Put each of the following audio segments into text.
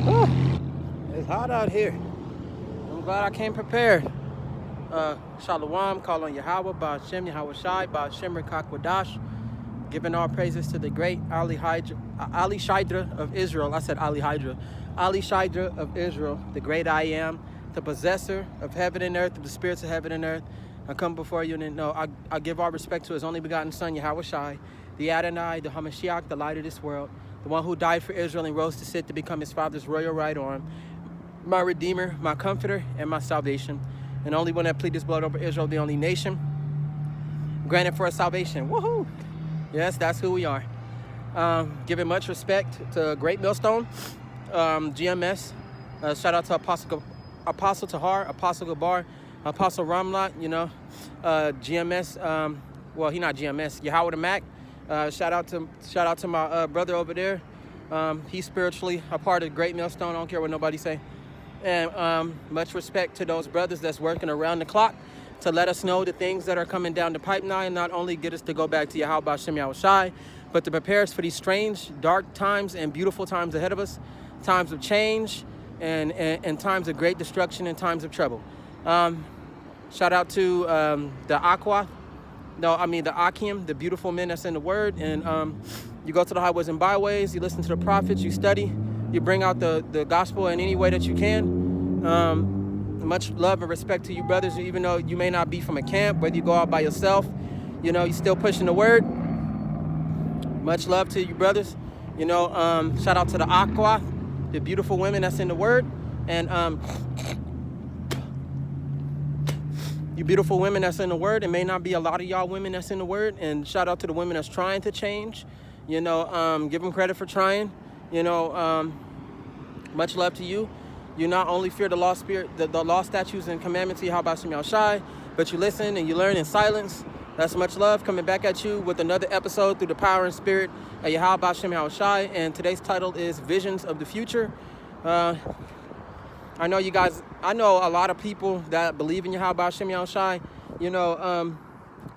It's hot out here. I'm glad I came prepared. Shalom, call on Yahweh, Ba'ashem, Yahweh Shai, Ba'ashem, Rekakwadash, giving all praises to the great Ali Shidra of Israel. I said Ali Hydra. Ali Shidra of Israel, the great I am, the possessor of heaven and earth, of the spirits of heaven and earth. I come before you and know I give all respect to his only begotten son, Yahweh Shai, the Adonai, the Hamashiach, the light of this world, the one who died for Israel and rose to sit to become his father's royal right arm, my redeemer, my comforter, and my salvation, and only one that plead his blood over Israel, the only nation granted for a salvation. Woohoo! Yes, that's who we are. Giving much respect to Great Millstone, GMS. Shout out to Apostle Tahar, Apostle Gabar, Apostle Ramlat, GMS. Well, he not GMS, Yahweh the Mac. Shout out to my brother over there. He's spiritually a part of Great Millstone. I don't care what nobody say. And much respect to those brothers that's working around the clock to let us know the things that are coming down the pipe now, and not only get us to go back to Yahweh Ba'ashem Yahweh Shai, but to prepare us for these strange, dark times and beautiful times ahead of us, times of change and times of great destruction and times of trouble. Shout out to the Akim, the beautiful men that's in the Word, and you go to the highways and byways, you listen to the prophets, you study, you bring out the gospel in any way that you can. Much love and respect to you brothers, even though you may not be from a camp, whether you go out by yourself, you're still pushing the word. Much love to you brothers. Shout out to the Aqua, the beautiful women that's in the word. And you beautiful women that's in the word. It may not be a lot of y'all women that's in the word. And shout out to the women that's trying to change. Give them credit for trying. Much love to you. You not only fear the law spirit, the law, statutes, and commandments of Yahweh Shem Yahweh Shai, but you listen and you learn in silence. That's much love coming back at you with another episode through the power and spirit of Yahweh Shem Yahweh Shai. And today's title is Visions of the Future. I know a lot of people that believe in Yahweh Shem Yahweh Shai,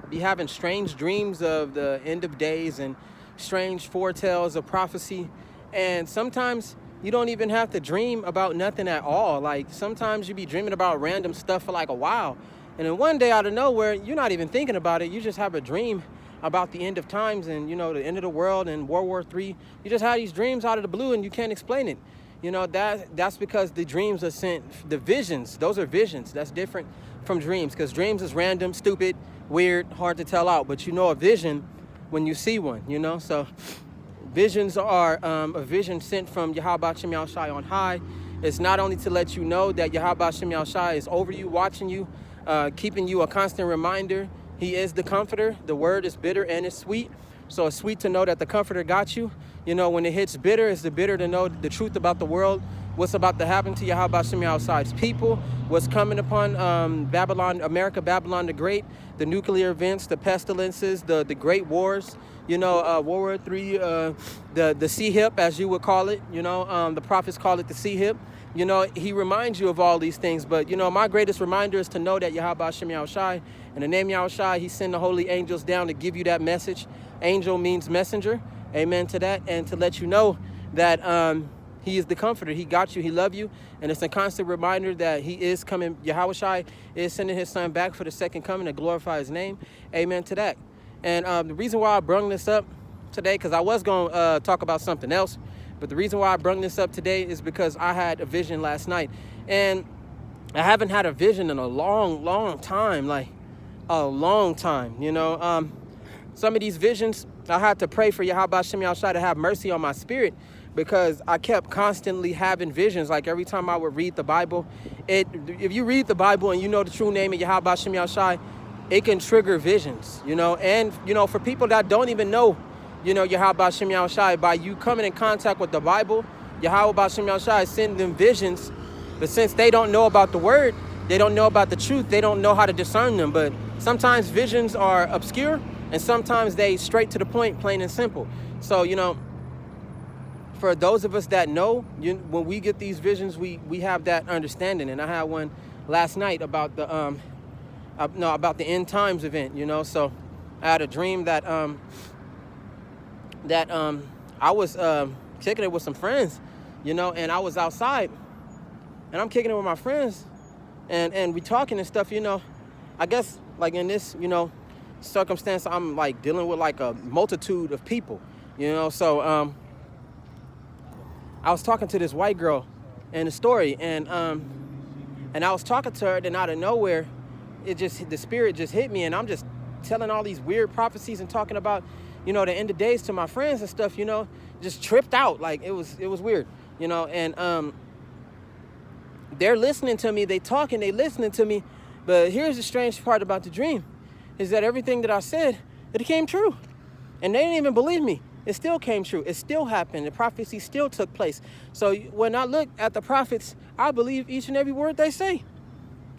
be having strange dreams of the end of days and strange foretells of prophecy. And sometimes you don't even have to dream about nothing at all. Like sometimes you be dreaming about random stuff for like a while. And then one day out of nowhere, you're not even thinking about it. You just have a dream about the end of times and, the end of the world and World War III. You just have these dreams out of the blue and you can't explain it. That's because the dreams are sent, the visions, those are visions. That's different from dreams, because dreams is random, stupid, weird, hard to tell out. But a vision when you see one, So visions are a vision sent from Yahweh Shem Yahweh Shai on high. It's not only to let you know that Yahweh Shem Yahweh Shai is over you, watching you, keeping you a constant reminder. He is the comforter. The word is bitter and it's sweet. So it's sweet to know that the comforter got you. When it hits bitter, it's the bitter to know the truth about the world, what's about to happen to Yahweh Shem Yahweh Shai's people, what's coming upon Babylon the Great, the nuclear events, the pestilences, the great wars, World War III, the sea hip, as you would call it, the prophets call it the sea hip. He reminds you of all these things. But, my greatest reminder is to know that Yahweh Shem Yahweh Shai, in the name Yahweh Shai, he sent the holy angels down to give you that message. Angel means messenger. Amen to that. And to let you know that he is the comforter. He got you. He loves you. And it's a constant reminder that he is coming. Yahweh Shai is sending his son back for the second coming to glorify his name. Amen to that. And the reason why I brung this up today, because I was going to talk about something else, but the reason why I brung this up today is because I had a vision last night. And I haven't had a vision in a long, long time, like a long time, Some of these visions, I had to pray for Yahweh Shem Yahweh Shai to have mercy on my spirit, because I kept constantly having visions. Like every time I would read the Bible, if you read the Bible and you know the true name of Yahweh Shem Yahweh Shai, it can trigger visions, and, for people that don't even know, Yahweh Shem Yahweh Shai, by you coming in contact with the Bible, Yahweh Shem Yahweh Shai is sending them visions. But since they don't know about the word, they don't know about the truth, they don't know how to discern them. But sometimes visions are obscure and sometimes they straight to the point, plain and simple. So, for those of us that know, when we get these visions, we have that understanding. And I had one last night about the about the end times event, So I had a dream that I was kicking it with some friends, you know, and I was outside and I'm kicking it with my friends and we talking and stuff, you know. I guess like in this, you know, circumstance, I'm like dealing with like a multitude of people, you know. So I was talking to this white girl in the story, and I was talking to her, then out of nowhere, the spirit just hit me, and I'm just telling all these weird prophecies and talking about, you know, the end of days to my friends and stuff, you know, just tripped out. Like it was weird, you know, and they're listening to me, they talking, they listening to me, but here's the strange part about the dream, is that everything that I said, it came true, and they didn't even believe me. It still came true. It still happened. The prophecy still took place. So when I look at the prophets, I believe each and every word they say.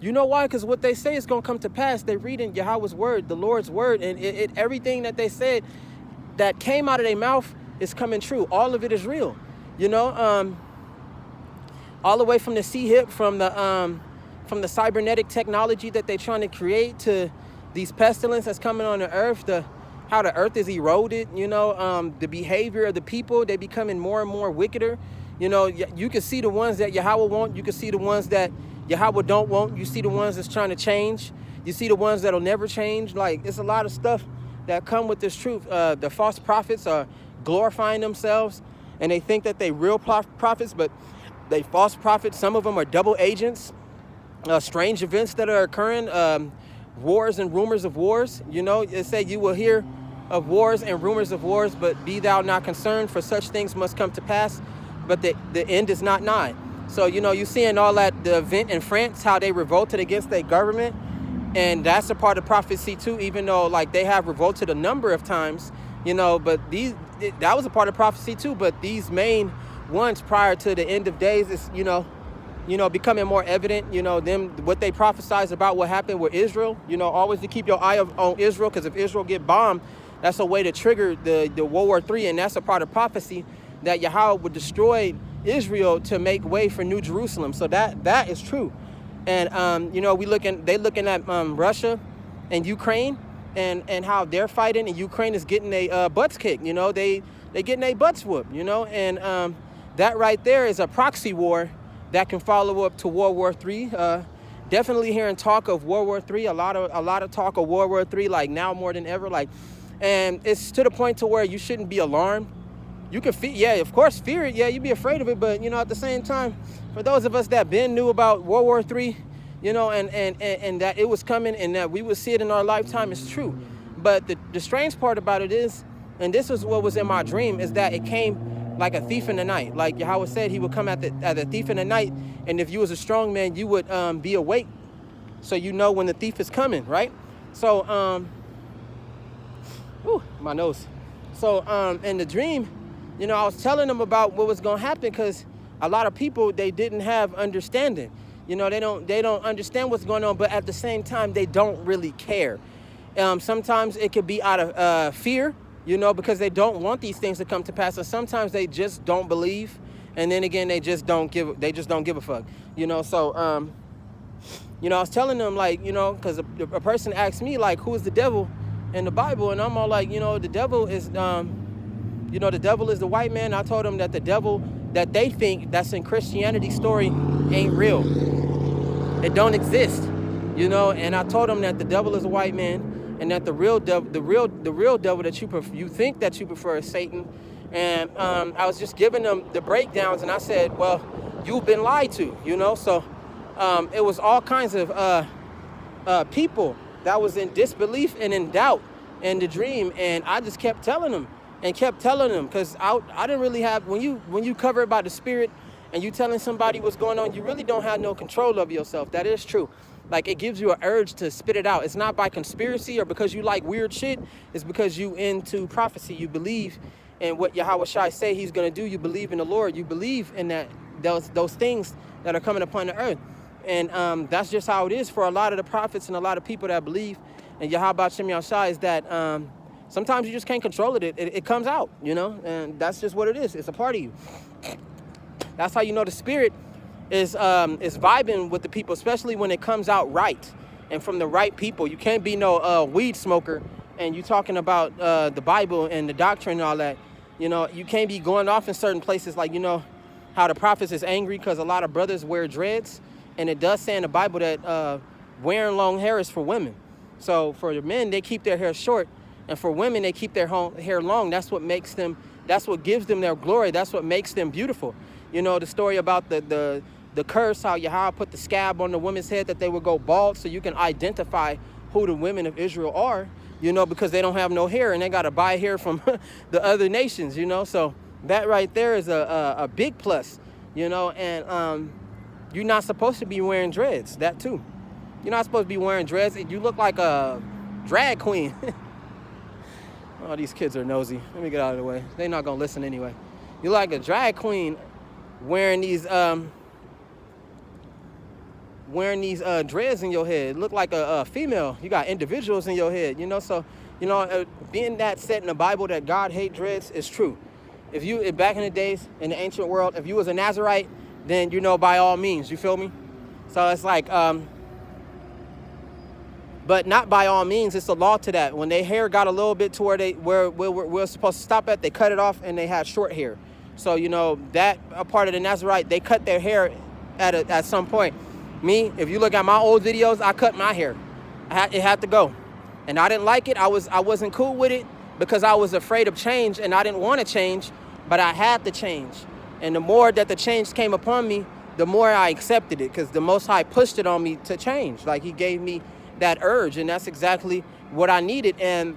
You know why? Because what they say is going to come to pass. They're reading Yahweh's word, the Lord's word, and everything that they said that came out of their mouth is coming true. All of it is real. You know, all the way from the C-HIP, from the cybernetic technology that they're trying to create, to these pestilence that's coming on the earth, how the earth is eroded, you know, the behavior of the people, they becoming more and more wickeder. You know, you can see the ones that Yahweh want. You can see the ones that Yahweh don't want. You see the ones that's trying to change. You see the ones that'll never change. Like, it's a lot of stuff that come with this truth. The false prophets are glorifying themselves, and they think that they real prophets, but they false prophets. Some of them are double agents. Strange events that are occurring. Wars and rumors of wars. You know, it say you will hear of wars and rumors of wars, but be thou not concerned, for such things must come to pass, but the end is not nigh. So, you know, you seeing all that, the event in France, how they revolted against their government, and that's a part of prophecy too, even though like they have revolted a number of times, you know, but that was a part of prophecy too. But these main ones prior to the end of days is, you know, becoming more evident, you know, what they prophesied about what happened with Israel, you know, always to keep your eye on Israel, because if Israel get bombed, that's a way to trigger the World War III, and that's a part of prophecy that Yahweh would destroy Israel to make way for New Jerusalem. So that is true. And, you know, they looking at Russia and Ukraine and how they're fighting, and Ukraine is getting their butts kicked, you know, they getting their butts whooped, you know, and that right there is a proxy war that can follow up to World War III. Definitely hearing talk of World War III, a lot of talk of World War III, like now more than ever, like, and it's to the point to where you shouldn't be alarmed. You can of course, fear it. Yeah, you'd be afraid of it, but you know, at the same time, for those of us that knew about World War III, you know, and that it was coming and that we would see it in our lifetime, is true. But the strange part about it is, and this is what was in my dream, is that it came like a thief in the night. Like Yahweh said, he would come at a thief in the night, and if you was a strong man, you would be awake, so you know when the thief is coming, right? So my nose. So in the dream, you know, I was telling them about what was going to happen, because a lot of people, they didn't have understanding. You know, they don't understand what's going on, but at the same time, they don't really care. Sometimes it could be out of fear, you know, because they don't want these things to come to pass. And sometimes they just don't believe. And then again, they just don't give a fuck, you know? So, you know, I was telling them, like, you know, because a person asked me, like, who is the devil in the Bible? And I'm all like, you know, the devil is, you know, the devil is the white man. I told them that the devil that they think that's in Christianity story ain't real. It don't exist, you know? And I told them that the devil is a white man, and that the real devil, the real devil that you think that you prefer is Satan. And I was just giving them the breakdowns, and I said, well, you've been lied to, you know? So it was all kinds of people that was in disbelief and in doubt in the dream, and I just kept telling them, because I didn't really have, when you cover it by the Spirit and you telling somebody what's going on, you really don't have no control of yourself. That is true. Like, it gives you an urge to spit it out. It's not by conspiracy or because you like weird shit. It's because you into prophecy. You believe in what Yahweh Shai say he's going to do. You believe in the Lord. You believe in that those things that are coming upon the earth. And that's just how it is for a lot of the prophets and a lot of people that believe in Yahweh Shem Yahshai, is that sometimes you just can't control it. It comes out, you know, and that's just what it is. It's a part of you. That's how you know the Spirit is vibing with the people, especially when it comes out right and from the right people. You can't be no weed smoker and you talking about the Bible and the doctrine and all that. You know, you can't be going off in certain places, like, you know, how the prophets is angry because a lot of brothers wear dreads. And it does say in the Bible that wearing long hair is for women. So for the men, they keep their hair short. And for women, they keep their hair long. That's what makes them, that's what gives them their glory. That's what makes them beautiful. You know, the story about the curse, how Yahweh put the scab on the women's head that they would go bald so you can identify who the women of Israel are, you know, because they don't have no hair and they got to buy hair from the other nations, you know. So that right there is a big plus, you know, and you're not supposed to be wearing dreads, that too. You're not supposed to be wearing dreads. You look like a drag queen. Oh, these kids are nosy. Let me get out of the way. They're not going to listen anyway. You're like a drag queen wearing these dreads in your head. Look like a female. You got individuals in your head, you know. So, you know, being that said in the Bible that God hate dreads is true. If you, back in the days, in the ancient world, if you was a Nazarite, then, you know, by all means, you feel me? So it's like, but not by all means. It's a law to that. When their hair got a little bit to where we're supposed to stop at, they cut it off and they had short hair. So, you know, that a part of the Nazarite, they cut their hair at some point. Me, if you look at my old videos, I cut my hair. It had to go. And I didn't like it. I wasn't cool with it because I was afraid of change and I didn't want to change, but I had to change. And the more that the change came upon me, the more I accepted it because the Most High pushed it on me to change. Like he gave me that urge, and that's exactly what I needed. And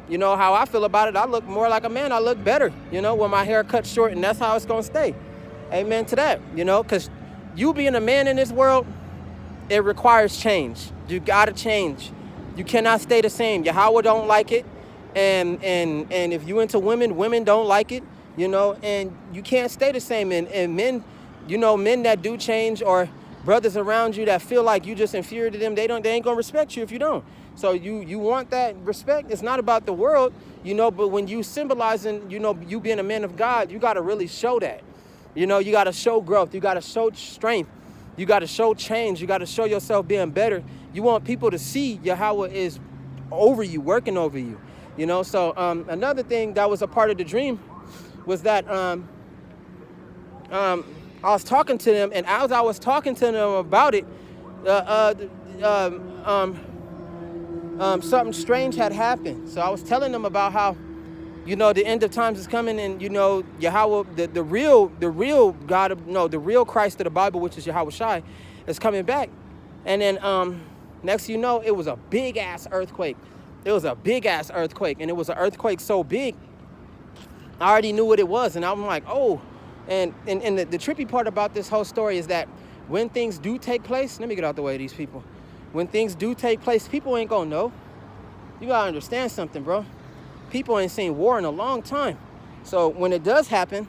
you know how I feel about it, I look more like a man. I look better, you know, when my hair cut short, and that's how it's gonna stay. Amen to that, you know, because you being a man in this world, it requires change. You gotta change. You cannot stay the same. Yahweh don't like it, and if you into women don't like it, you know, and you can't stay the same. And men, you know, men that do change, or brothers around you that feel like you just inferior to them, they ain't gonna respect you if you don't. So you want that respect. It's not about the world, you know, but when you symbolizing, you know, you being a man of God, you gotta really show that. You know, you gotta show growth, you gotta show strength, you gotta show change, you gotta show yourself being better. You want people to see Yahweh is over you, working over you, you know. So another thing that was a part of the dream was that I was talking to them, and as I was talking to them about it, something strange had happened. So I was telling them about how, you know, the end of times is coming, and you know, Yahweh, the real God, no, the real Christ of the Bible, which is Yahweh Shai, is coming back. And then next you know, it was a big ass earthquake. It was a big ass earthquake, and it was an earthquake so big, I already knew what it was, and I'm like, oh. And the trippy part about this whole story is that when things do take place, let me get out the way of these people. When things do take place, people ain't gonna know. You gotta understand something, bro. People ain't seen war in a long time. So when it does happen,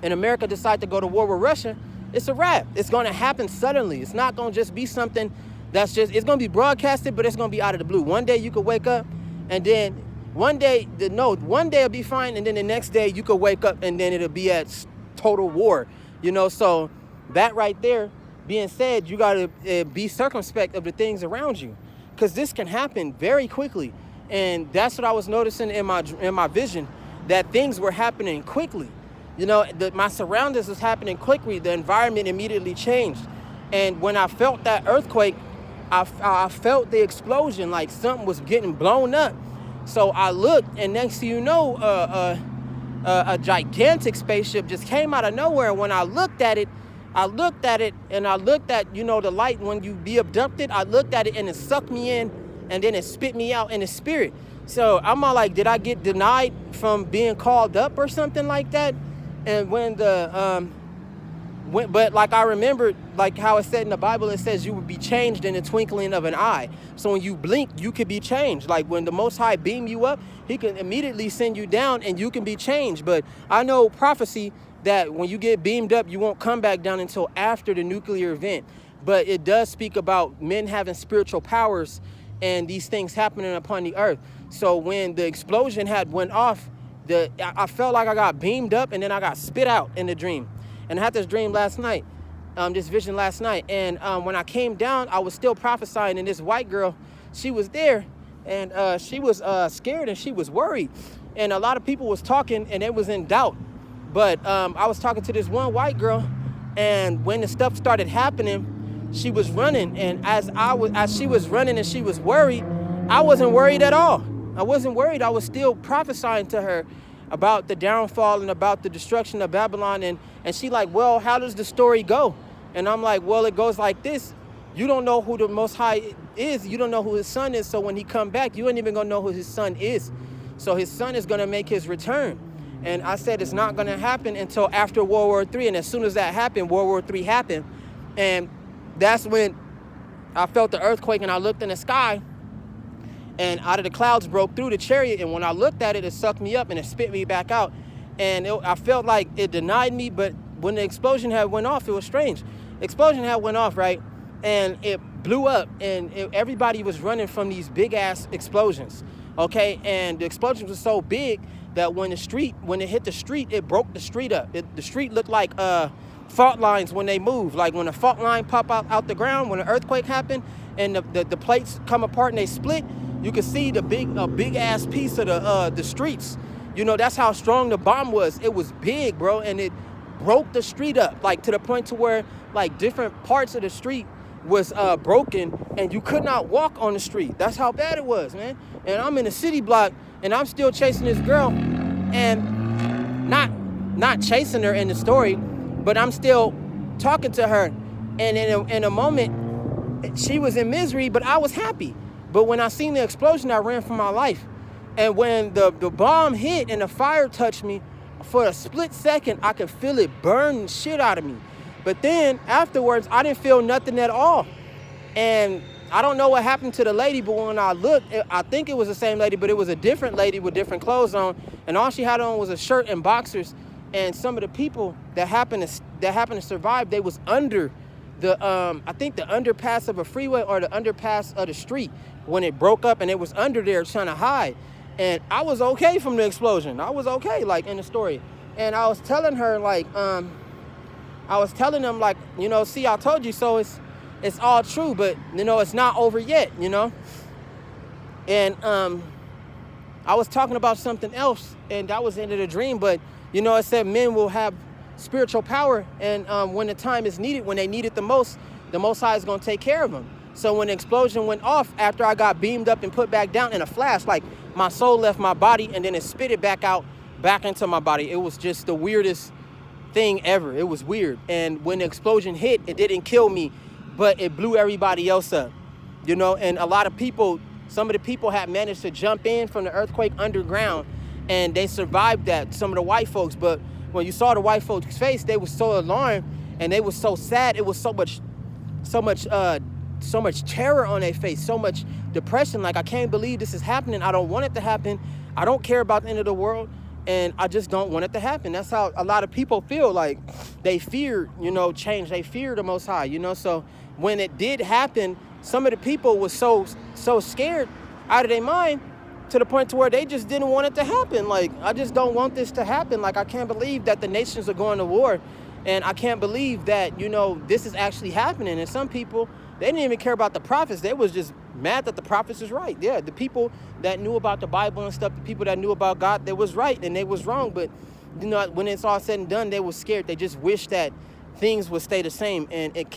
and America decide to go to war with Russia, it's a wrap. It's gonna happen suddenly. It's not gonna just be something that's just, it's gonna be broadcasted, but it's gonna be out of the blue. One day you could wake up, and then one day it'll be fine, and then the next day you could wake up and then it'll be at total war, you know. So that right there being said, you got to be circumspect of the things around you, because this can happen very quickly. And that's what I was noticing in my vision, that things were happening quickly. You know, my surroundings was happening quickly. The environment immediately changed. And when I felt that earthquake, I felt the explosion, like something was getting blown up. So I looked, and next thing you know, a gigantic spaceship just came out of nowhere. And when I looked at it, and I looked at, you know, the light when you be abducted. I looked at it, and it sucked me in, and then it spit me out in the spirit. So I'm all like, did I get denied from being called up or something like that? And when but like I remembered, like how it said in the Bible, it says you would be changed in the twinkling of an eye. So when you blink, you could be changed. Like when the Most High beam you up, he can immediately send you down and you can be changed. But I know prophecy that when you get beamed up, you won't come back down until after the nuclear event. But it does speak about men having spiritual powers and these things happening upon the earth. So when the explosion had went off, I felt like I got beamed up, and then I got spit out in the dream. And I had this dream last night, this vision last night. And when I came down, I was still prophesying, and this white girl, she was there, and she was scared, and she was worried. And a lot of people was talking, and it was in doubt. But I was talking to this one white girl, and when the stuff started happening, she was running. And as she was running and she was worried, I wasn't worried at all. I wasn't worried. I was still prophesying to her about the downfall and about the destruction of Babylon. And she like, well, how does the story go? And I'm like, well, it goes like this. You don't know who the Most High is. You don't know who his son is. So when he come back, you ain't even going to know who his son is. So his son is going to make his return. And I said it's not going to happen until after World War III. And as soon as that happened, World War III happened. And that's when I felt the earthquake, and I looked in the sky, and out of the clouds broke through the chariot. And when I looked at it, it sucked me up and it spit me back out. And I felt like it denied me. But when the explosion had went off, it was strange. Explosion had went off, right? And it blew up, and everybody was running from these big ass explosions. Okay. And the explosion was so big that when it hit the street, it broke the street up. The street looked like fault lines when they move. Like when a fault line pop out the ground, when an earthquake happened and the plates come apart and they split, you could see a big ass piece of the streets. You know, that's how strong the bomb was. It was big, bro, and it broke the street up, like to the point to where like different parts of the street was broken, and you could not walk on the street. That's how bad it was, man. And I'm in a city block, and I'm still chasing this girl, and not chasing her in the story, but I'm still talking to her. And in a moment, she was in misery, but I was happy. But when I seen the explosion, I ran for my life. And when the bomb hit and the fire touched me, for a split second, I could feel it burn the shit out of me. But then afterwards, I didn't feel nothing at all. And I don't know what happened to the lady, but when I looked, I think it was the same lady, but it was a different lady with different clothes on. And all she had on was a shirt and boxers. And some of the people that happened to survive, they was under the, I think the underpass of a freeway or the underpass of the street when it broke up, and it was under there trying to hide. And I was okay from the explosion. I was okay, like in the story. And I was telling her, like, I was telling them, like, you know, see, I told you so. It's all true, but, you know, it's not over yet, you know. And I was talking about something else, and that was the end of the dream. But, you know, it said men will have spiritual power, and when the time is needed, when they need it the Most High is going to take care of them. So when the explosion went off, after I got beamed up and put back down in a flash, like my soul left my body, and then it spit it back out, back into my body. It was just the weirdest thing ever. It was weird. And when the explosion hit, it didn't kill me, but it blew everybody else up, you know. And a lot of people, some of the people had managed to jump in from the earthquake underground, and they survived that, some of the white folks. But when you saw the white folks' face, they were so alarmed and they were so sad. It was so much terror on their face, so much depression. Like, I can't believe this is happening. I don't want it to happen. I don't care about the end of the world, and I just don't want it to happen. That's how a lot of people feel. Like, they fear, you know, change. They fear the Most High, you know. So when it did happen, some of the people was so scared out of their mind to the point to where they just didn't want it to happen. Like, I just don't want this to happen. Like, I can't believe that the nations are going to war, and I can't believe that, you know, this is actually happening. And some people, they didn't even care about the prophets. They was just mad that the prophets was right. Yeah, the people that knew about the Bible and stuff, the people that knew about God, they was right and they was wrong. But, you know, when it's all said and done, they was scared. They just wish that things would stay the same, and it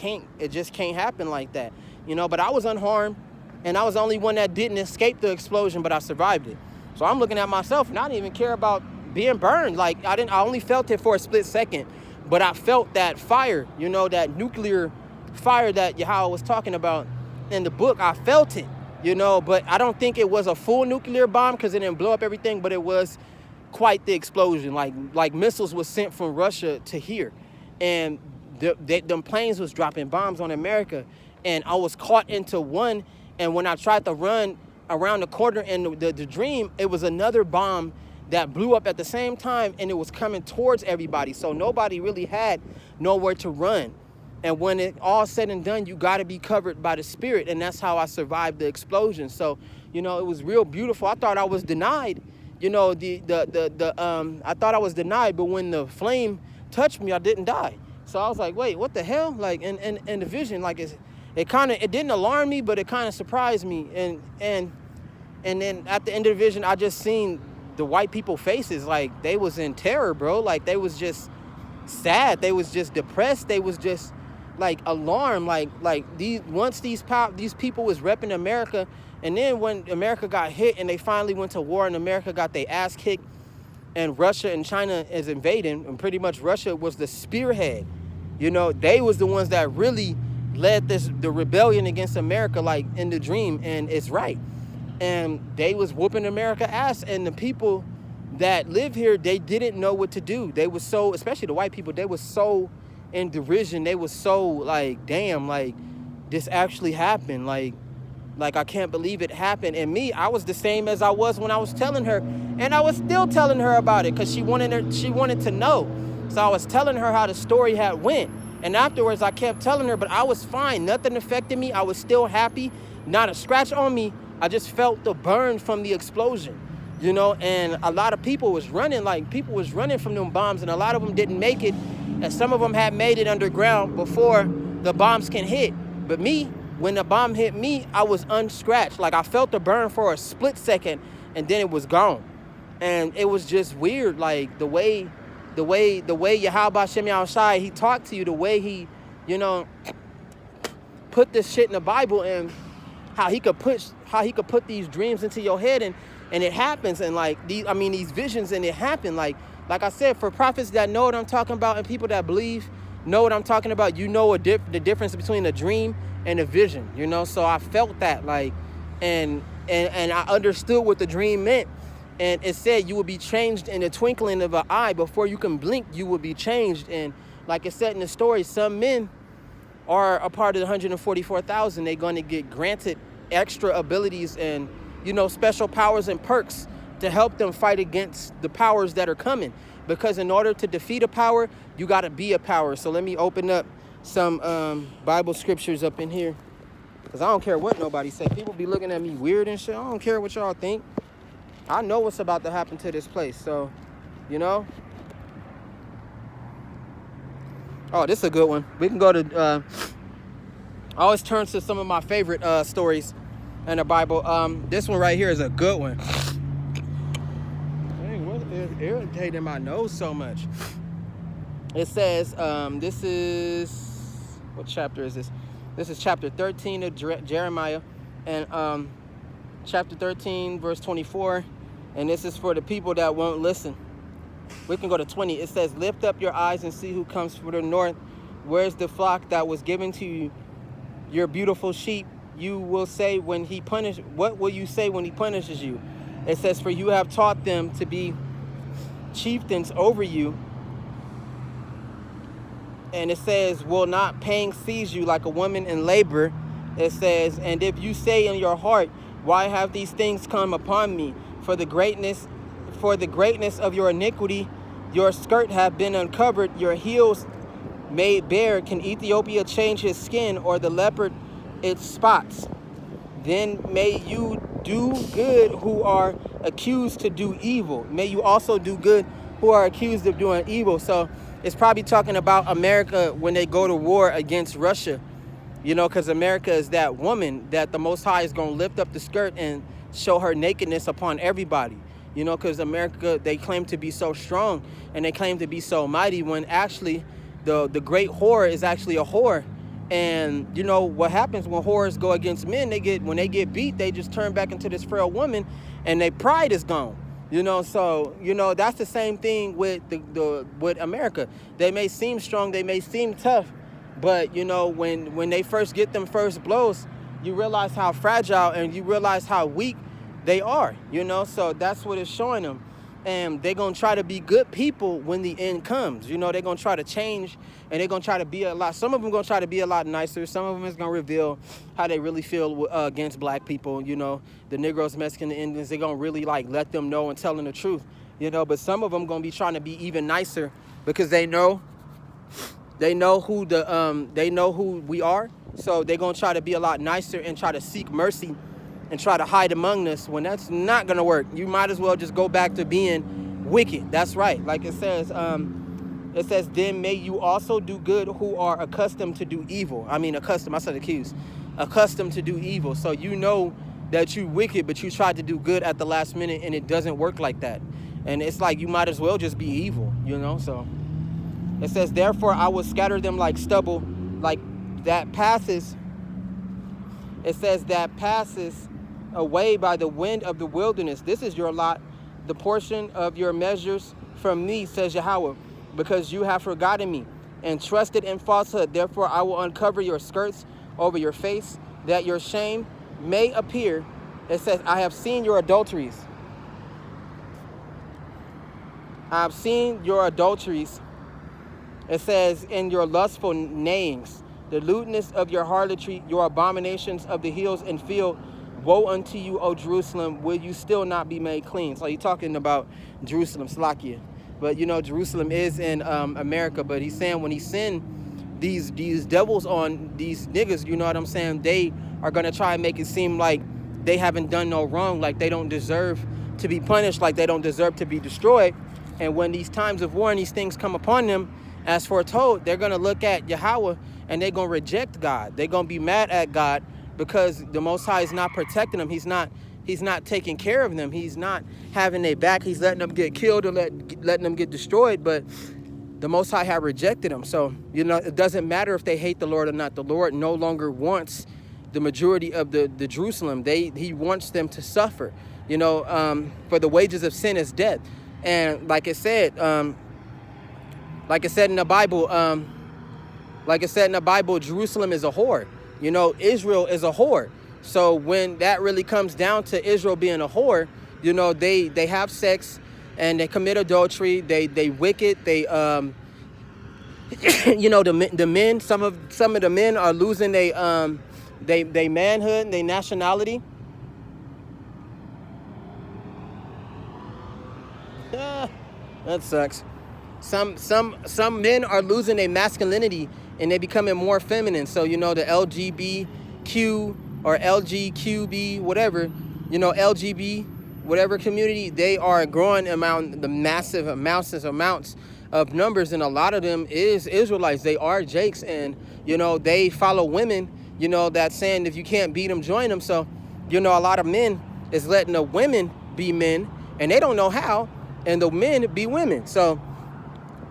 just can't happen like that, you know. But I was unharmed, and I was the only one that didn't escape the explosion, but I survived it. So I'm looking at myself, and I didn't even care about being burned. Like, I only felt it for a split second, but I felt that fire, you know, that nuclear fire that Yahweh was talking about in the book. I felt it, you know, but I don't think it was a full nuclear bomb because it didn't blow up everything, but it was quite the explosion. Like missiles was sent from Russia to here, and them planes was dropping bombs on America, and I was caught into one, and when I tried to run around the corner in the dream, it was another bomb that blew up at the same time, and it was coming towards everybody, so nobody really had nowhere to run. And when it all said and done, you got to be covered by the Spirit, and that's how I survived the explosion. So, you know, it was real beautiful. I thought I was denied, you know, I thought I was denied, but when the flame touched me, I didn't die. So I was like, wait, what the hell? Like, in the vision, like, it didn't alarm me, but it kind of surprised me. And then at the end of the vision, I just seen the white people faces, like they was in terror, bro. Like they was just sad. They was just depressed. They was just like alarmed. Like these people was repping America, and then when America got hit and they finally went to war and America got their ass kicked, and Russia and China is invading, and pretty much Russia was the spearhead. You know, they was the ones that really led the rebellion against America, like in the dream, and it's right. And they was whooping America ass, and the people that live here, they didn't know what to do. They was so, especially the white people, they was so in derision. They was so like, damn, like this actually happened. Like I can't believe it happened. And me, I was the same as I was when I was telling her, and I was still telling her about it because she wanted to know. So I was telling her how the story had went. And afterwards, I kept telling her, but I was fine. Nothing affected me. I was still happy. Not a scratch on me. I just felt the burn from the explosion, you know, and a lot of people was running from them bombs, and a lot of them didn't make it, and some of them had made it underground before the bombs can hit. But me, when the bomb hit me, I was unscratched. Like I felt the burn for a split second, and then it was gone. And it was just weird, like the way Yahweh Shem Yahushai, he talked to you, the way he, you know, put this shit in the Bible, and how he could put these dreams into your head, and it happens, and like these visions, and it happened. Like I said, for prophets that know what I'm talking about, and people that believe know what I'm talking about, you know the difference between a dream and a vision, you know. So I felt that, like, and I understood what the dream meant. And it said you will be changed in the twinkling of an eye. Before you can blink, you will be changed. And like it said in the story, some men are a part of the 144,000. They're going to get granted extra abilities and, you know, special powers and perks to help them fight against the powers that are coming. Because in order to defeat a power, you got to be a power. So let me open up some Bible scriptures up in here. Because I don't care what nobody say. People be looking at me weird and shit. I don't care what y'all think. I know what's about to happen to this place. So, you know. Oh, this is a good one. We can go to... I always turn to some of my favorite stories in the Bible. This one right here is a good one. Dang, what is irritating my nose so much? It says, this is... What chapter is this? This is chapter 13 of Jeremiah. And chapter 13, verse 24. And this is for the people that won't listen. We can go to 20. It says, lift up your eyes and see who comes from the north. Where's the flock that was given to you? Your beautiful sheep. You will say when he punishes. What will you say when he punishes you? It says, for you have taught them to be chieftains over you. And it says, will not pain seize you like a woman in labor? It says, and if you say in your heart, why have these things come upon me? For the greatness of your iniquity, your skirt have been uncovered, your heels made bare. Can Ethiopia change his skin, or the leopard its spots? Then may you do good who are accused to do evil. May you also do good who are accused of doing evil. So it's probably talking about America when they go to war against Russia. You know, because America is that woman that the Most High is going to lift up the skirt and show her nakedness upon everybody. You know, because America, they claim to be so strong and they claim to be so mighty, when actually the great whore is actually a whore. And, you know, what happens when whores go against men, when they get beat, they just turn back into this frail woman and their pride is gone. You know, so, you know, that's the same thing with with America. They may seem strong, they may seem tough, but, you know, when they first get them first blows, you realize how fragile and you realize how weak they are, you know. So that's what it's showing them. And they're going to try to be good people when the end comes. You know, they're going to try to change, and they're going to try to be some of them going to try to be a lot nicer. Some of them is going to reveal how they really feel against black people. You know, the Negroes, Mexicans, the Indians, they're going to really like let them know and tell them the truth. You know, but some of them going to be trying to be even nicer because they know who we are. So they're going to try to be a lot nicer and try to seek mercy and try to hide among us, when that's not going to work. You might as well just go back to being wicked. That's right. Like it says, then may you also do good who are accustomed to do evil. I said accused. Accustomed to do evil. So you know that you wicked, but you tried to do good at the last minute, and it doesn't work like that. And it's like you might as well just be evil, you know? So it says, therefore I will scatter them like stubble, like that passes. It says that passes away by the wind of the wilderness. This is your lot, the portion of your measures from me, says Yahweh, because you have forgotten me and trusted in falsehood. Therefore I will uncover your skirts over your face, that your shame may appear. It says, I have seen your adulteries. I have seen your adulteries. It says, in your lustful neighings, the lewdness of your harlotry, your abominations of the hills and field. Woe unto you, O Jerusalem, will you still not be made clean? So he's talking about Jerusalem, Slakia. But you know, Jerusalem is in America. But he's saying when he send these devils on these niggas, you know what I'm saying, they are going to try and make it seem like they haven't done no wrong, like they don't deserve to be punished, like they don't deserve to be destroyed. And when these times of war and these things come upon them, as foretold, they're going to look at Yahweh and they're going to reject God. They're going to be mad at God because the Most High is not protecting them. He's not taking care of them. He's not having their back. He's letting them get killed or letting them get destroyed. But the Most High have rejected them. So, you know, it doesn't matter if they hate the Lord or not. The Lord no longer wants the majority of the Jerusalem. He wants them to suffer. You know, for the wages of sin is death. And like it said in the Bible, Jerusalem is a whore. You know, Israel is a whore. So when that really comes down to Israel being a whore, you know, they have sex and they commit adultery. They wicked. They you know, the men. Some of the men are losing they manhood, their nationality. That sucks. Some men are losing their masculinity and they becoming more feminine. So, you know, the LGBTQ or LGQB, whatever, you know, LGB, whatever community, they are growing the massive amounts of numbers. And a lot of them is Israelites. They are Jakes, and, you know, they follow women, you know, that's saying if you can't beat them, join them. So, you know, a lot of men is letting the women be men and they don't know how, and the men be women. So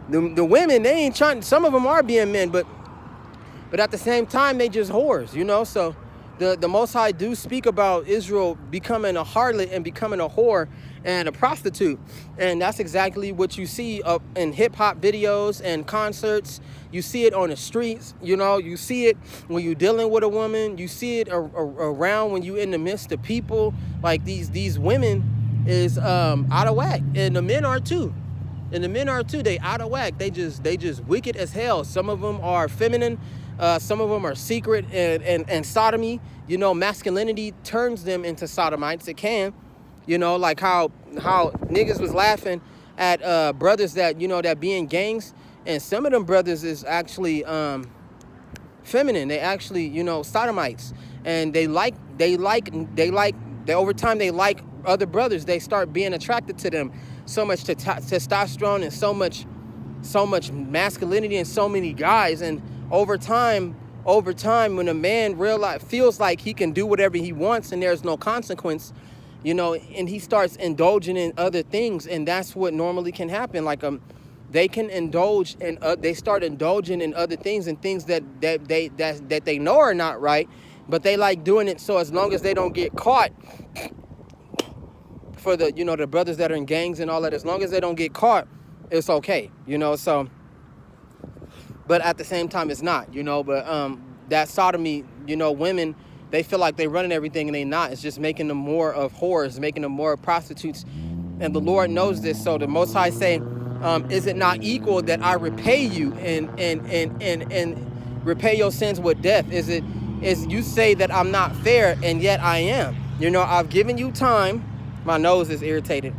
the women, they ain't trying. Some of them are being men, but at the same time, they just whores, you know. So the Most High do speak about Israel becoming a harlot and becoming a whore and a prostitute. And that's exactly what you see in hip-hop videos and concerts. You see it on the streets, you know. You see it when you're dealing with a woman. You see it around when you're in the midst of people. Like these women is out of whack. And the men are too. They out of whack. They just wicked as hell. Some of them are feminine. Some of them are secret and sodomy. You know, masculinity turns them into sodomites. It can. You know, like how niggas was laughing at brothers that, you know, that be in gangs. And some of them brothers is actually feminine. They actually, you know, sodomites. And they over time they like other brothers. They start being attracted to them. So much testosterone and so much masculinity and so many guys. And over time, when a man feels like he can do whatever he wants and there's no consequence, you know, and he starts indulging in other things, and that's what normally can happen. Like they can indulge and they start indulging in other things and things that they know are not right, but they like doing it. So as long as they don't get caught, for the, you know, the brothers that are in gangs and all that, as long as they don't get caught, it's okay, you know. So, but at the same time, it's not, you know. But that sodomy, you know, women, they feel like they're running everything and they not. It's just making them more of whores, making them more of prostitutes, and the Lord knows this. So the Most High say, is it not equal that I repay you and repay your sins with death? Is you say that I'm not fair, and yet I am. You know, I've given you time. My nose is irritated.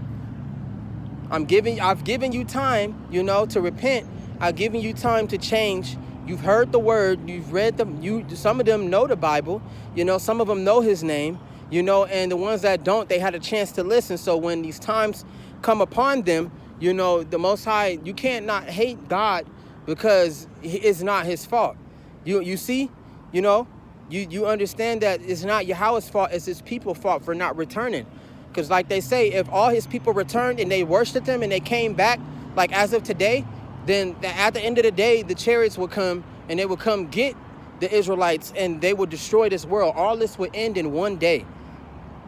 I've given you time, you know, to repent. I've given you time to change. You've heard the word. You've read them. Some of them know the Bible. You know, some of them know His name. You know, and the ones that don't, they had a chance to listen. So when these times come upon them, you know, the Most High, you can't not hate God because it's not His fault. You see, you know, You understand that it's not Yahweh's fault, it's his people's fault for not returning. Because like they say, if all his people returned and they worshiped him and they came back, like as of today, then at the end of the day, the chariots would come and they would come get the Israelites and they would destroy this world. All this would end in one day.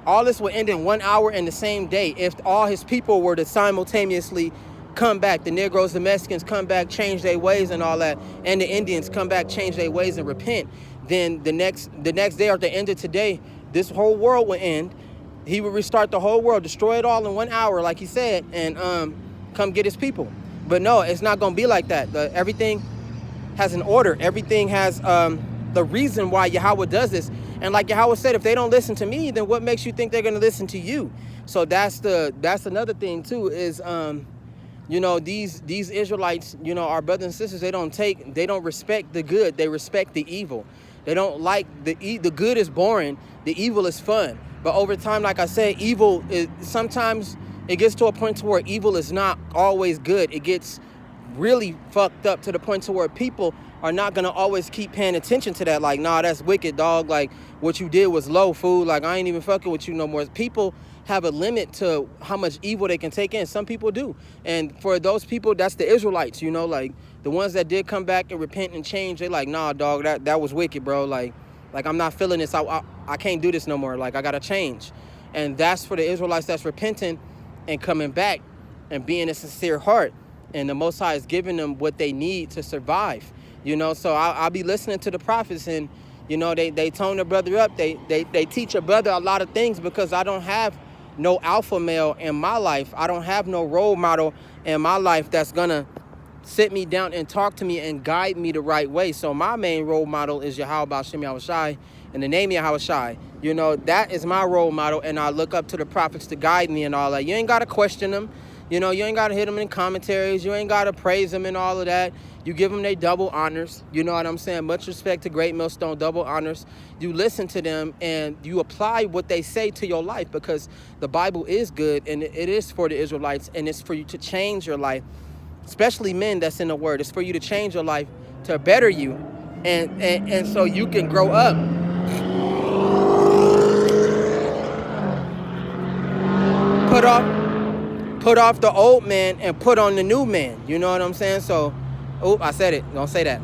All this would end in 1 hour in the same day if all his people were to simultaneously come back. The Negroes, the Mexicans come back, change their ways and all that, and the Indians come back, change their ways and repent. Then the next day or at the end of today, this whole world would end. He would restart the whole world, destroy it all in 1 hour, like he said, and come get his people. But no, it's not going to be like that. Everything has an order. Everything has the reason why Yahweh does this. And like Yahweh said, if they don't listen to me, then what makes you think they're going to listen to you? So that's another thing too, is you know, these Israelites, you know, our brothers and sisters, they don't respect the good, they respect the evil. They don't like the good is boring, the evil is fun. But over time, like I said, evil is sometimes it gets to a point to where evil is not always good. It gets really fucked up to the point to where people are not gonna always keep paying attention to that. Like, nah, that's wicked, dog. Like, what you did was low, fool. Like, I ain't even fucking with you no more. People have a limit to how much evil they can take in. Some people do. And for those people, that's the Israelites, you know, like the ones that did come back and repent and change, they like, nah, dog, that was wicked, bro. Like I'm not feeling this. I can't do this no more. Like, I gotta change. And that's for the Israelites that's repenting and coming back and being a sincere heart. And the Most High is giving them what they need to survive. You know, so I'll be listening to the prophets, and, you know, they tone a brother up. They teach a brother a lot of things, because I don't have no alpha male in my life. I don't have no role model in my life that's gonna sit me down and talk to me and guide me the right way. So my main role model is Yahweh B'Shem Yahushai, and the name Yahushai. You know, that is my role model, and I look up to the prophets to guide me and all that. You ain't gotta question them. You know, you ain't got to hit them in commentaries. You ain't got to praise them and all of that. You give them their double honors. You know what I'm saying? Much respect to Great Millstone, double honors. You listen to them and you apply what they say to your life, because the Bible is good and it is for the Israelites, and it's for you to change your life, especially men that's in the word. It's for you to change your life to better you, and so you can grow up. Put off the old man and put on the new man. You know what I'm saying? So, I said it. Don't say that.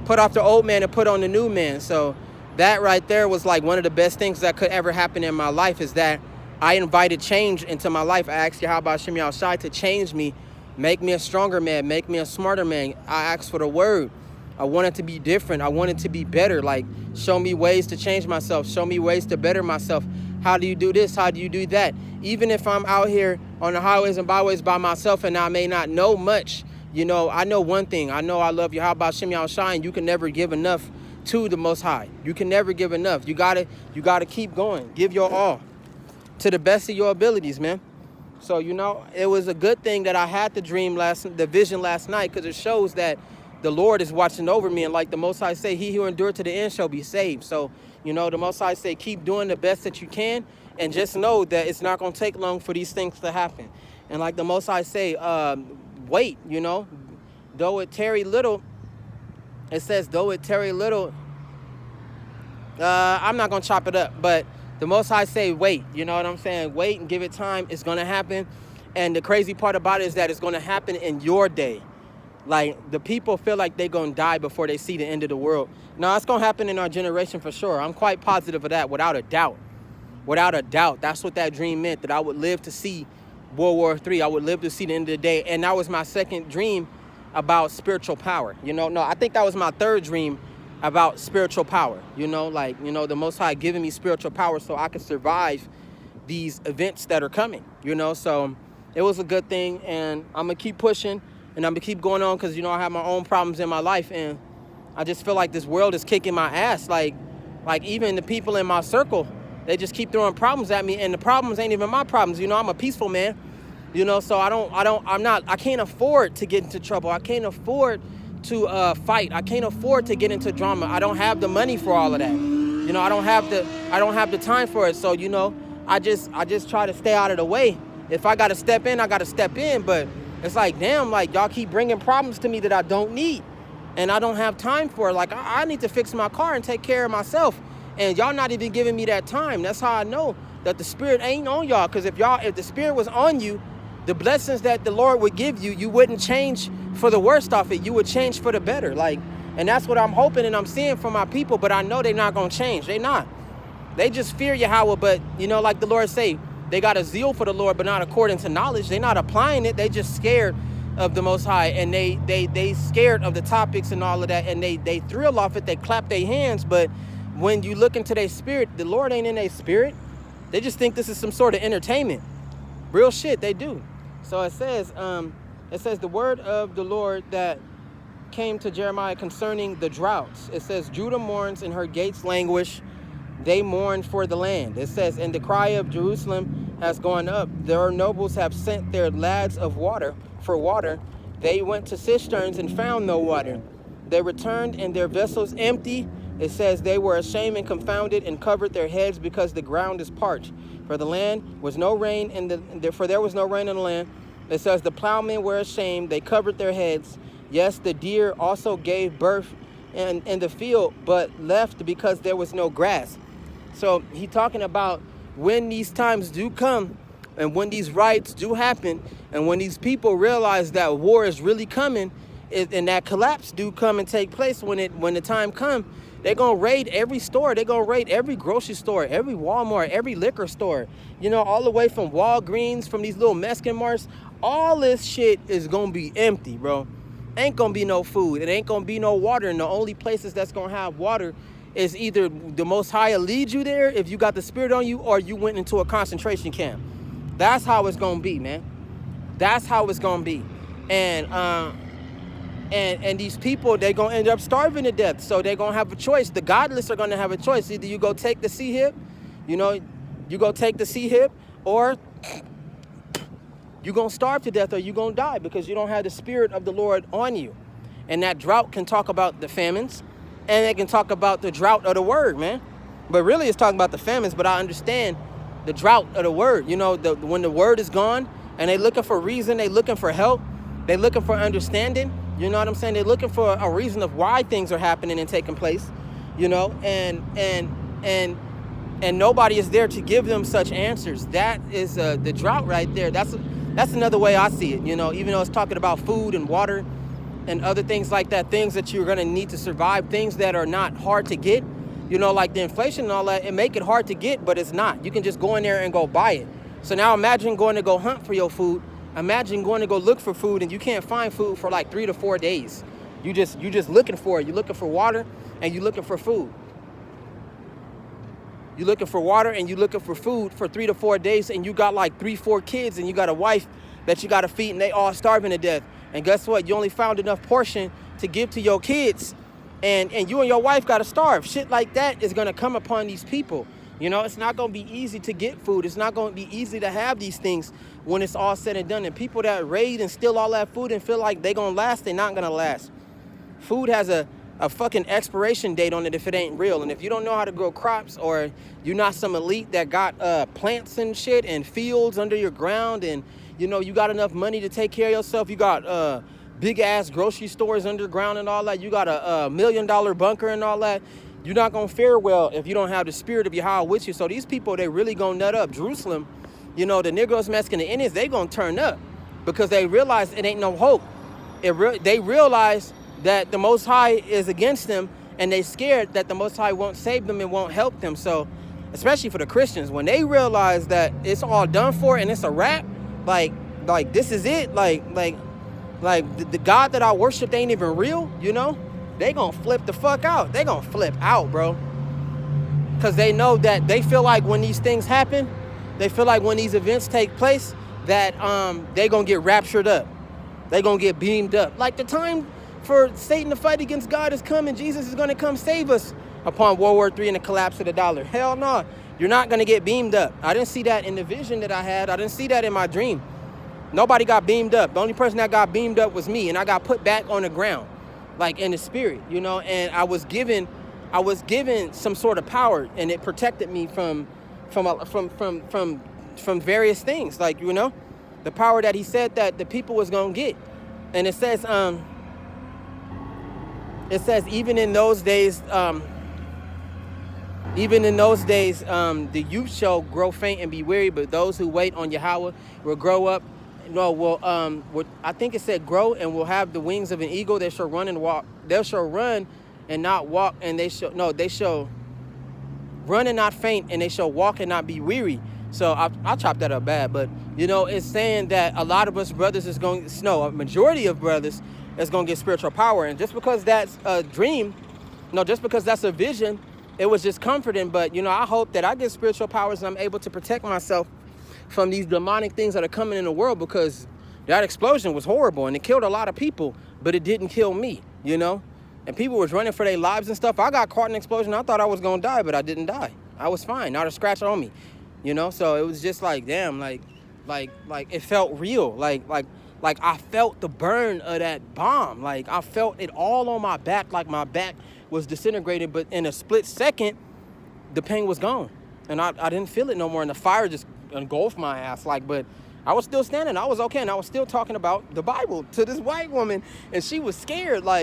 Put off the old man and put on the new man. So that right there was like one of the best things that could ever happen in my life, is that I invited change into my life. I asked Yahweh B'Shem Yahushai to change me, make me a stronger man, make me a smarter man. I asked for the word. I wanted to be different. I wanted to be better. Like, show me ways to change myself. Show me ways to better myself. How do you do this? How do you do that? Even if I'm out here on the highways and byways by myself and I may not know much, you know, I know one thing. I know I love Yahweh B'Shem Yahushai, and you can never give enough to the Most High. You can never give enough. You gotta keep going. Give your all to the best of your abilities, man. So, you know, it was a good thing that I had the vision last night, because it shows that the Lord is watching over me. And like the Most High say, he who endured to the end shall be saved. So, you know, the Most High say, keep doing the best that you can, and just know that it's not going to take long for these things to happen. And like the Most High say, wait, you know, though it tarry little, it says, though it tarry little, I'm not going to chop it up, but the Most High say, wait, you know what I'm saying? Wait and give it time. It's going to happen. And the crazy part about it is that it's going to happen in your day. Like, the people feel like they're going to die before they see the end of the world. No, it's going to happen in our generation for sure. I'm quite positive of that, without a doubt. Without a doubt. That's what that dream meant, that I would live to see World War III. I would live to see the end of the day. And that was my second dream about spiritual power. You know, no, I think that was my third dream about spiritual power. You know, like, you know, the Most High giving me spiritual power so I could survive these events that are coming, you know. So it was a good thing, and I'm going to keep pushing, and I'm going to keep going on, because, you know, I have my own problems in my life, and I just feel like this world is kicking my ass. Like even the people in my circle, they just keep throwing problems at me, and the problems ain't even my problems. You know, I'm a peaceful man, you know, so I can't afford to get into trouble. I can't afford to fight. I can't afford to get into drama. I don't have the money for all of that. You know, I don't have the time for it. So, you know, I just try to stay out of the way. If I got to step in, I got to step in. But it's like, damn, like, y'all keep bringing problems to me that I don't need, and I don't have time for it. Like, I need to fix my car and take care of myself. And y'all not even giving me that time. That's how I know that the Spirit ain't on y'all. Because if the Spirit was on you, the blessings that the Lord would give you, you wouldn't change for the worst off it. You would change for the better. Like, and that's what I'm hoping and I'm seeing from my people. But I know they're not going to change. They're not. They just fear Yahweh. But, you know, like the Lord say, they got a zeal for the Lord, but not according to knowledge. They're not applying it. They just scared of the Most High. And they scared of the topics and all of that. And they thrill off it. They clap their hands. But when you look into their spirit, the Lord ain't in their spirit. They just think this is some sort of entertainment. Real shit, they do. So it says the word of the Lord that came to Jeremiah concerning the droughts. It says, Judah mourns and her gates languish. They mourn for the land. It says, and the cry of Jerusalem has gone up. Their nobles have sent their lads of water for water. They went to cisterns and found no water. They returned and their vessels empty. It says they were ashamed and confounded and covered their heads because the ground is parched. For the land was no rain for there was no rain in the land. It says the plowmen were ashamed. They covered their heads. Yes, the deer also gave birth in the field, but left because there was no grass. So he talking about when these times do come and when these riots do happen and when these people realize that war is really coming and that collapse do come and take place when the time comes. They're going to raid every store. They're going to raid every grocery store, every Walmart, every liquor store, you know, all the way from Walgreens, from these little Mexican marts. All this shit is going to be empty, bro. Ain't going to be no food. It ain't going to be no water. And the only places that's going to have water is either the Most High will lead you there if you got the Spirit on you or you went into a concentration camp. That's how it's going to be, man. That's how it's going to be. And these people, they're going to end up starving to death. So they're going to have a choice. The godless are going to have a choice. Either you go take the C-hip, you know, you go take the C-hip, or you're going to starve to death or you're going to die because you don't have the Spirit of the Lord on you. And that drought can talk about the famines, and it can talk about the drought of the word, man. But really it's talking about the famines, but I understand the drought of the word. You know, when the word is gone and they looking for reason, they looking for help, they looking for understanding. You know what I'm saying? They're looking for a reason of why things are happening and taking place, you know, and nobody is there to give them such answers. That is the drought right there. That's another way I see it, you know, even though it's talking about food and water and other things like that, things that you're going to need to survive, things that are not hard to get, you know, like the inflation and all that, it make it hard to get, but it's not. You can just go in there and go buy it. So now imagine going to go hunt for your food. Imagine going to go look for food and you can't find food for like 3 to 4 days. You just looking for it. You're looking for water and you're looking for food. You're looking for water and you're looking for food for 3 to 4 days, and you got like 3-4 kids and you got a wife that you got to feed and they all starving to death. And guess what? You only found enough portion to give to your kids, and you and your wife got to starve. Shit like that is going to come upon these people. You know, it's not going to be easy to get food. It's not going to be easy to have these things when it's all said and done. And people that raid and steal all that food and feel like they're going to last, they're not going to last. Food has a fucking expiration date on it if it ain't real. And if you don't know how to grow crops, or you're not some elite that got plants and shit and fields under your ground, and, you know, you got enough money to take care of yourself, you got big-ass grocery stores underground and all that, you got a $1 million bunker and all that, you're not going to fare well if you don't have the Spirit of Yahweh with you. So these people, they really going to nut up. Jerusalem, you know, the Negroes, Mexicans, the Indians, they going to turn up because they realize it ain't no hope. They realize that the Most High is against them, and they scared that the Most High won't save them and won't help them. So especially for the Christians, when they realize that it's all done for and it's a wrap, like this is it, like the God that I worship ain't even real, you know, they gonna flip the fuck out. They gonna flip out, bro. Because they know that they feel like when these things happen, they feel like when these events take place, that they gonna get raptured up. They gonna get beamed up. Like the time for Satan to fight against God is coming. Jesus is gonna come save us upon World War III and the collapse of the dollar. Hell no. You're not gonna get beamed up. I didn't see that in the vision that I had. I didn't see that in my dream. Nobody got beamed up. The only person that got beamed up was me, and I got put back on the ground, like in the spirit, you know, and I was given some sort of power, and it protected me from various things, like, you know, the power that he said that the people was gonna get. And it says even in those days, Even in those days, the youth shall grow faint and be weary, but those who wait on Yahweh will grow up. No, I think it said grow and will have the wings of an eagle. They shall run and walk. They shall run and not walk, and they shall run and not faint, and they shall walk and not be weary. So I chopped that up bad, but it's saying that a lot of us brothers is going to a majority of brothers is going to get spiritual power, and just because that's a dream, just because that's a vision, it was just comforting. But I hope that I get spiritual powers and I'm able to protect myself from these demonic things that are coming in the world, because that explosion was horrible and it killed a lot of people, but it didn't kill me, and people was running for their lives and stuff. I got caught in an explosion. I thought I was gonna die, but I didn't die. I was fine, not a scratch on me, so it was just like, damn, like it felt real, like I felt the burn of that bomb, like I felt it all on my back, like my back was disintegrated, but in a split second the pain was gone and I didn't feel it no more, and the fire just engulfed my ass, but I was still standing. I was okay, and I was still talking about the Bible to this white woman, and she was scared, like